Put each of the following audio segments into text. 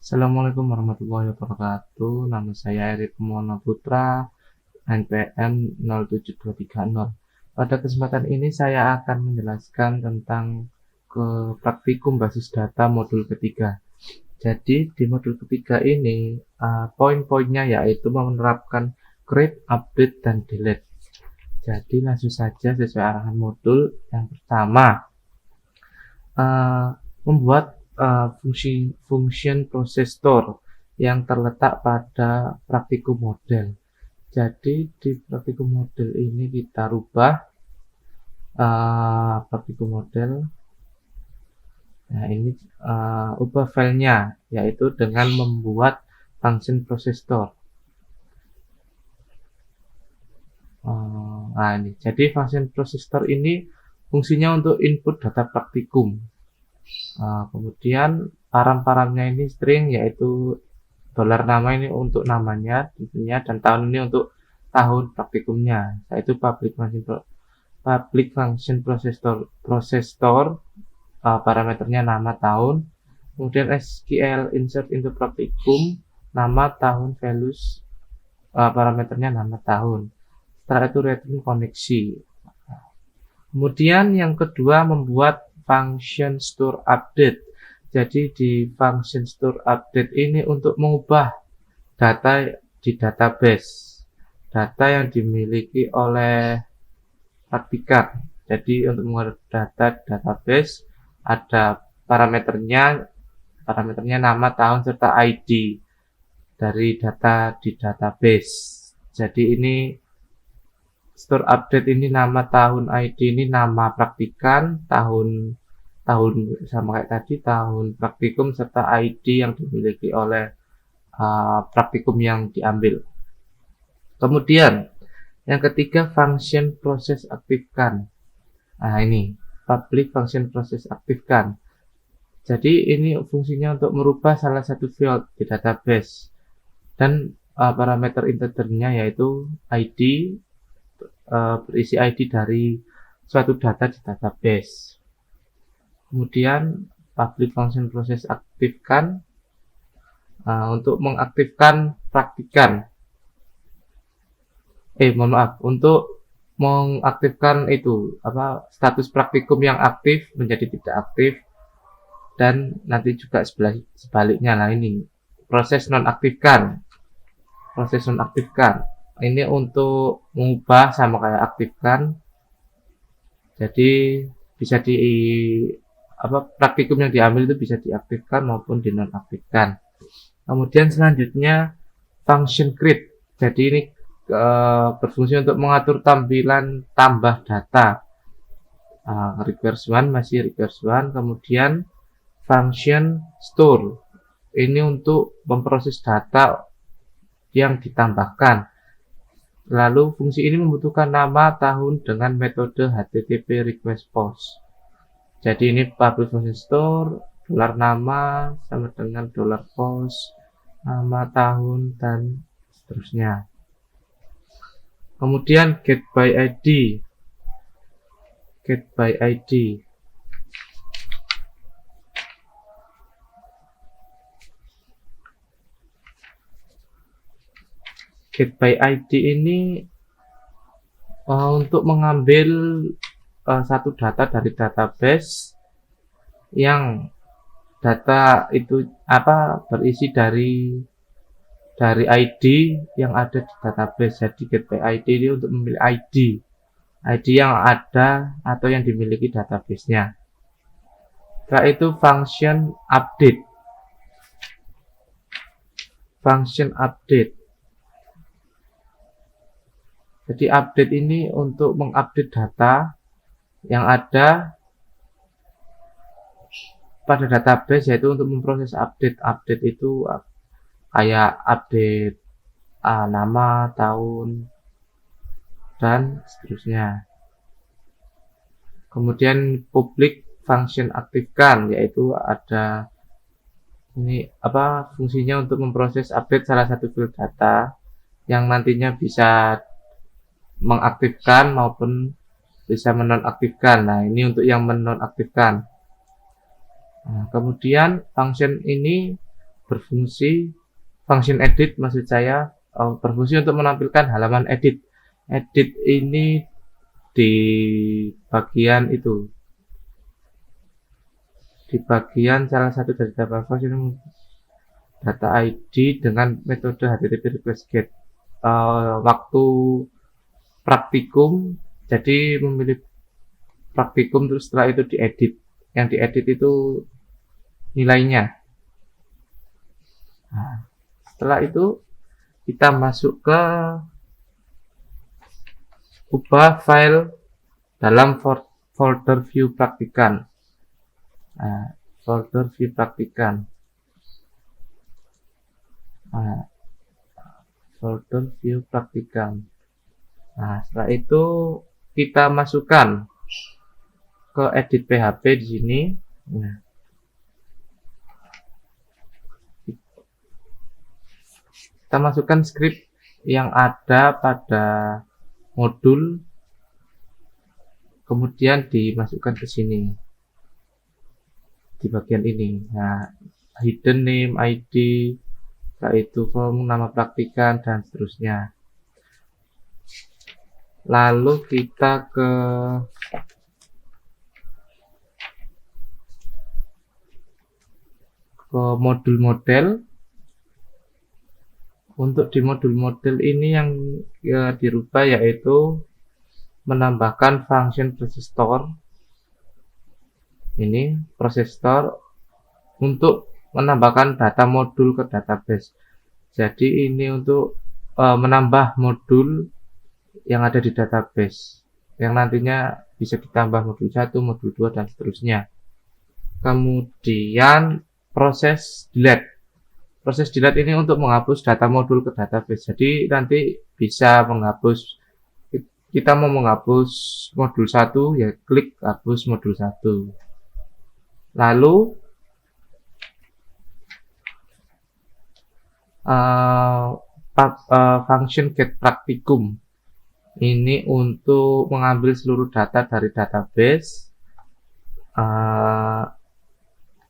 Assalamualaikum warahmatullahi wabarakatuh. Nama saya Erik Mono Putra, NPM 07230. Pada kesempatan ini saya akan menjelaskan tentang praktikum basis data modul ketiga. Jadi di modul ketiga ini poin-poinnya yaitu menerapkan create, update, dan delete. Jadi langsung saja sesuai arahan modul. Yang pertama, membuat function process store yang terletak pada praktikum model. Jadi di praktikum model ini kita rubah praktikum model. Nah, ini ubah filenya yaitu dengan membuat function process store. Nah, ini jadi function process store ini fungsinya untuk input data praktikum. Kemudian param-paramnya ini string, yaitu $nama ini untuk namanya tentunya, dan tahun ini untuk tahun praktikumnya, yaitu public function process store, parameternya nama tahun. Kemudian SQL insert into praktikum, nama tahun values, parameternya nama tahun. Setelah itu return koneksi. Kemudian yang kedua, membuat function store update. Jadi di function store update ini untuk mengubah data di database, data yang dimiliki oleh praktikan. Jadi untuk mengubah data di database ada parameternya nama, tahun, serta ID dari data di database. Jadi ini store update ini nama, tahun, ID ini nama praktikan, tahun sama kayak tadi, tahun praktikum, serta ID yang dimiliki oleh praktikum yang diambil. Kemudian yang ketiga, function process aktifkan. Nah, ini public function process aktifkan. Jadi ini fungsinya untuk merubah salah satu field di database, dan parameter integernya yaitu ID, berisi ID dari suatu data di database. Kemudian public function process aktifkan untuk mengaktifkan praktikan. Untuk mengaktifkan itu status praktikum yang aktif menjadi tidak aktif, dan nanti juga sebaliknya. Nah, ini proses nonaktifkan. Ini untuk mengubah sama kayak aktifkan. Jadi bisa praktikum yang diambil itu bisa diaktifkan maupun dinonaktifkan. Kemudian selanjutnya function create. Jadi ini berfungsi untuk mengatur tampilan tambah data. Recurse 1 masih recurse 1. Kemudian function store ini untuk memproses data yang ditambahkan. Lalu fungsi ini membutuhkan nama, tahun dengan metode HTTP request post. Jadi ini public function store, $nama sama dengan $post, nama, tahun, dan seterusnya. Kemudian get by ID. Get by ID ini untuk mengambil satu data dari database yang data itu berisi dari ID yang ada di database. Jadi get by ID ini untuk memilih ID yang ada atau yang dimiliki database-nya. Setelah itu function update. Jadi update ini untuk mengupdate data yang ada pada database, yaitu untuk memproses update. Update itu kayak update nama, tahun, dan seterusnya. Kemudian public function aktifkan, yaitu ada ini fungsinya untuk memproses update salah satu field data yang nantinya bisa mengaktifkan maupun bisa menonaktifkan. Nah, ini untuk yang menonaktifkan. Nah, kemudian function ini berfungsi function edit, maksud saya berfungsi untuk menampilkan halaman edit. Edit ini di bagian itu, di bagian salah satu dari data function data ID dengan metode HTTP request get. Waktu praktikum, jadi memilih praktikum terus setelah itu diedit. Yang diedit itu nilainya. Nah, setelah itu kita masuk ke ubah file dalam folder view praktikan. Nah, folder view praktikan. Nah, folder view praktikan. Nah, setelah itu kita masukkan ke edit PHP di sini. Nah, kita masukkan script yang ada pada modul, kemudian dimasukkan ke sini di bagian ini. Nah, hidden name, ID, yaitu form, nama praktikan, dan seterusnya. Lalu kita ke modul model. Untuk di modul model ini yang dirubah yaitu menambahkan function process store. Ini process store untuk menambahkan data modul ke database. Jadi ini untuk menambah modul yang ada di database, yang nantinya bisa ditambah modul 1, modul 2, dan seterusnya. Kemudian proses delete. Proses delete ini untuk menghapus data modul ke database. Jadi nanti bisa menghapus, kita mau menghapus modul 1, ya klik hapus modul 1. Lalu function get praktikum ini untuk mengambil seluruh data dari database.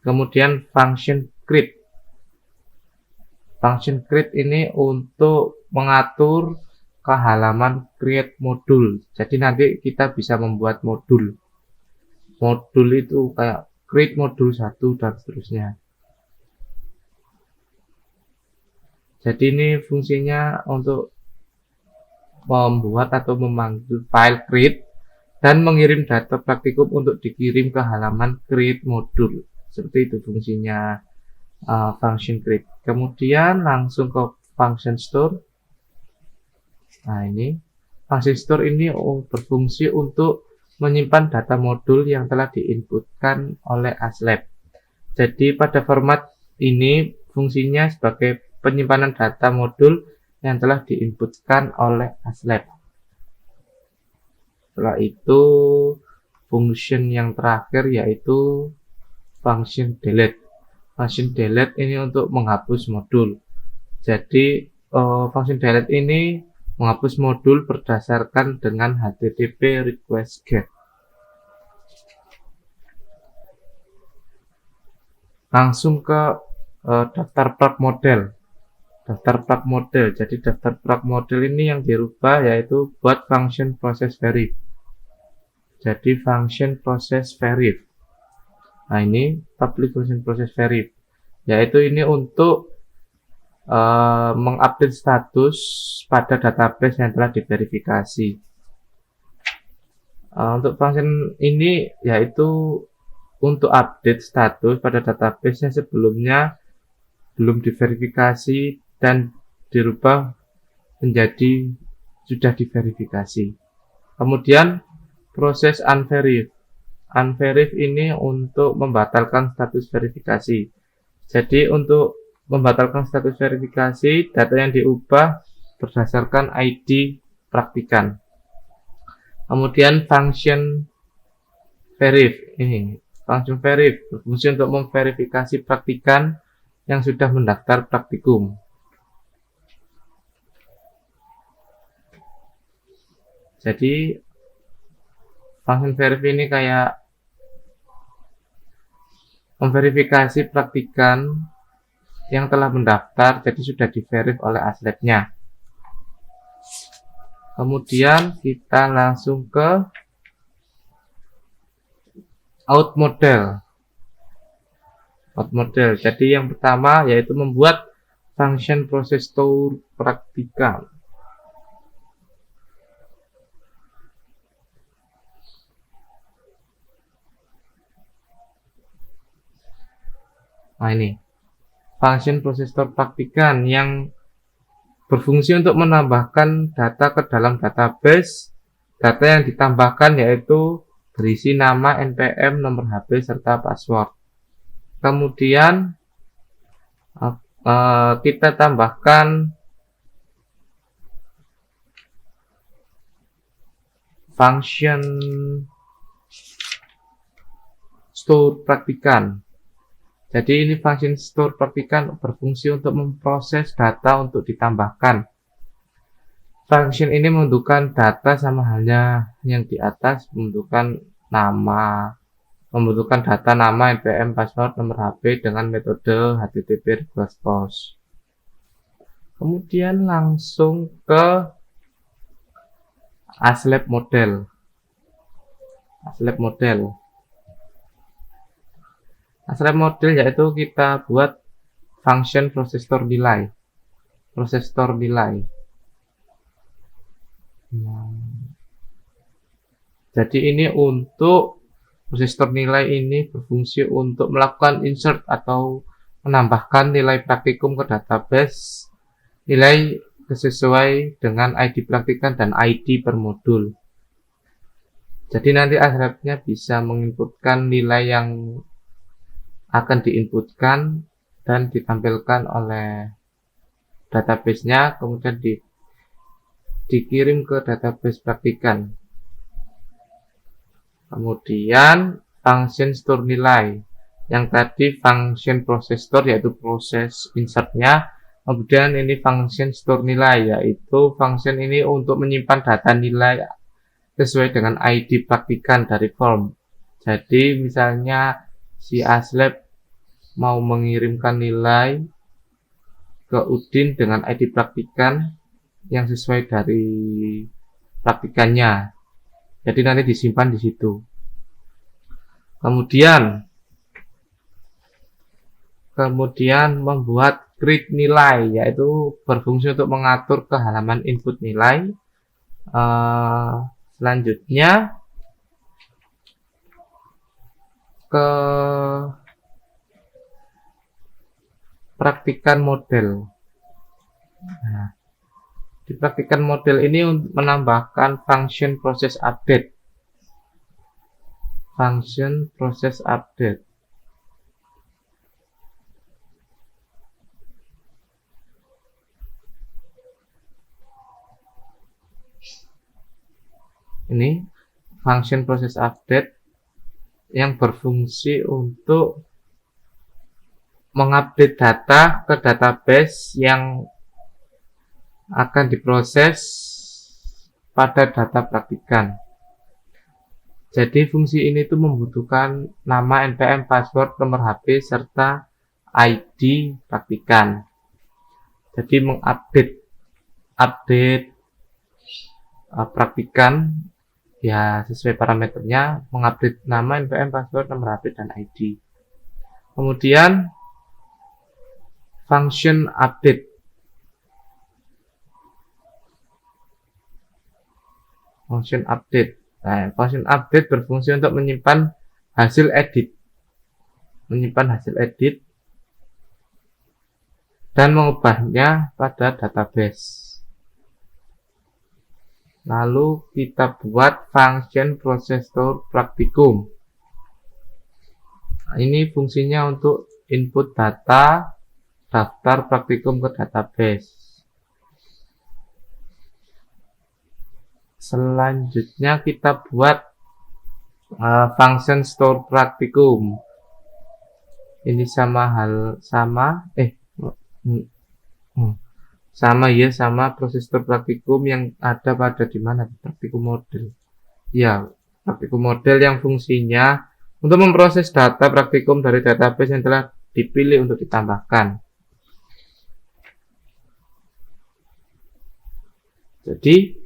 Kemudian function create. Function create ini untuk mengatur ke halaman create modul. Jadi nanti kita bisa membuat modul. Modul itu kayak create modul 1 dan seterusnya. Jadi ini fungsinya untuk membuat atau memanggil file create dan mengirim data praktikum untuk dikirim ke halaman create modul. Seperti itu fungsinya function create. Kemudian langsung ke function store. Nah, ini function store ini berfungsi untuk menyimpan data modul yang telah diinputkan oleh ASLab. Jadi pada format ini fungsinya sebagai penyimpanan data modul yang telah diinputkan oleh ASLab. Setelah itu function yang terakhir yaitu function delete. Function delete ini untuk menghapus modul. Jadi function delete ini menghapus modul berdasarkan dengan HTTP request get. Langsung ke daftar plug model. Daftar plug model. Jadi daftar plug model ini yang dirubah yaitu buat function process verif. Jadi function process verif. Nah, ini public function process verif, yaitu ini untuk mengupdate status pada database yang telah diverifikasi. Untuk function ini yaitu untuk update status pada database yang sebelumnya belum diverifikasi dan dirubah menjadi sudah diverifikasi. Kemudian proses unverif. Unverif ini untuk membatalkan status verifikasi. Jadi untuk membatalkan status verifikasi, data yang diubah berdasarkan ID praktikan. Kemudian function verif. Ini function verif berfungsi untuk memverifikasi praktikan yang sudah mendaftar praktikum. Jadi function verif ini kayak memverifikasi praktikan yang telah mendaftar, jadi sudah di-verif oleh ASLab-nya. Kemudian kita langsung ke out model. Jadi yang pertama yaitu membuat function process store praktikal. Nah ini function process store praktikan yang berfungsi untuk menambahkan data ke dalam database. Data yang ditambahkan yaitu berisi nama, NPM, nomor HP, serta password. Kemudian kita tambahkan function store praktikan. Jadi ini function store praktikan berfungsi untuk memproses data untuk ditambahkan. Function ini membutuhkan data sama halnya yang di atas, membutuhkan data nama, NPM, password, nomor HP dengan metode HTTP request post. Kemudian langsung ke ASLab model. ASLab model yaitu kita buat function process store nilai. Jadi ini untuk process store nilai ini berfungsi untuk melakukan insert atau menambahkan nilai praktikum ke database, nilai sesuai dengan ID praktikan dan ID per modul. Jadi nanti ASLab-nya bisa menginputkan nilai yang akan diinputkan dan ditampilkan oleh database-nya, kemudian dikirim ke database praktikan. Kemudian function store nilai, yang tadi function process store yaitu proses insert-nya. Kemudian ini function store nilai, yaitu function ini untuk menyimpan data nilai sesuai dengan ID praktikan dari form. Jadi misalnya si ASLab mau mengirimkan nilai ke Udin dengan ID praktikan yang sesuai dari praktikannya. Jadi nanti disimpan di situ. Kemudian membuat create nilai, yaitu berfungsi untuk mengatur ke halaman input nilai. Selanjutnya ke praktikan model. Nah, di praktikan model ini menambahkan function process update. Ini function process update yang berfungsi untuk mengupdate data ke database yang akan diproses pada data praktikan. Jadi fungsi ini tuh membutuhkan nama, NPM, password, nomor HP, serta ID praktikan. Jadi mengupdate praktikan ya sesuai parameternya, mengupdate nama, NPM, password, nomor HP, dan ID. Kemudian function update. Nah, function update berfungsi untuk menyimpan hasil edit, dan mengubahnya pada database. Lalu kita buat function process store praktikum. Nah, ini fungsinya untuk input data daftar praktikum ke database. Selanjutnya kita buat function store praktikum. Ini sama proses store praktikum yang ada pada praktikum model. Ya, praktikum model yang fungsinya untuk memproses data praktikum dari database yang telah dipilih untuk ditambahkan. Jadi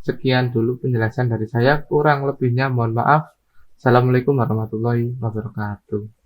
sekian dulu penjelasan dari saya, kurang lebihnya mohon maaf. Assalamualaikum warahmatullahi wabarakatuh.